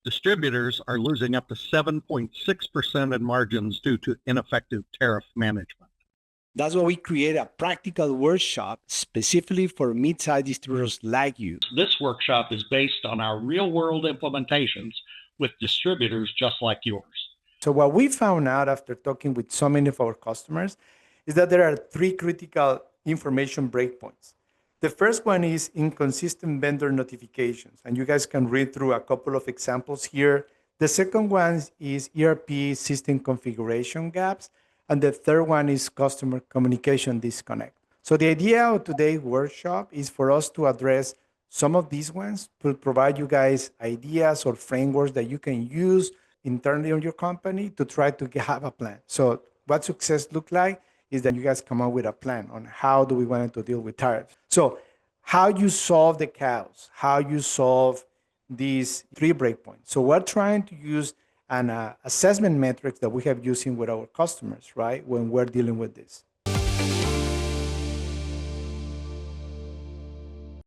Distributors are losing up to 7.6% in margins due to ineffective tariff management. That's why we create a practical workshop specifically for mid-size distributors like you. This workshop is based on our real-world implementations with distributors just like yours. So what we found out after talking with so many of our customers is that there are three critical information breakpoints. The first one is inconsistent vendor notifications, and you guys can read through a couple of examples here. The second one is ERP system configuration gaps, and the third one is customer communication disconnect. So the idea of today's workshop is for us to address some of these ones, to provide you guys ideas or frameworks that you can use internally on your company to try to have a plan. So what success look like is that you guys come up with a plan on how do we want to deal with tariffs. So how you solve the chaos, how you solve these three breakpoints. So we're trying to use an assessment metrics that we have using with our customers, right, when we're dealing with this.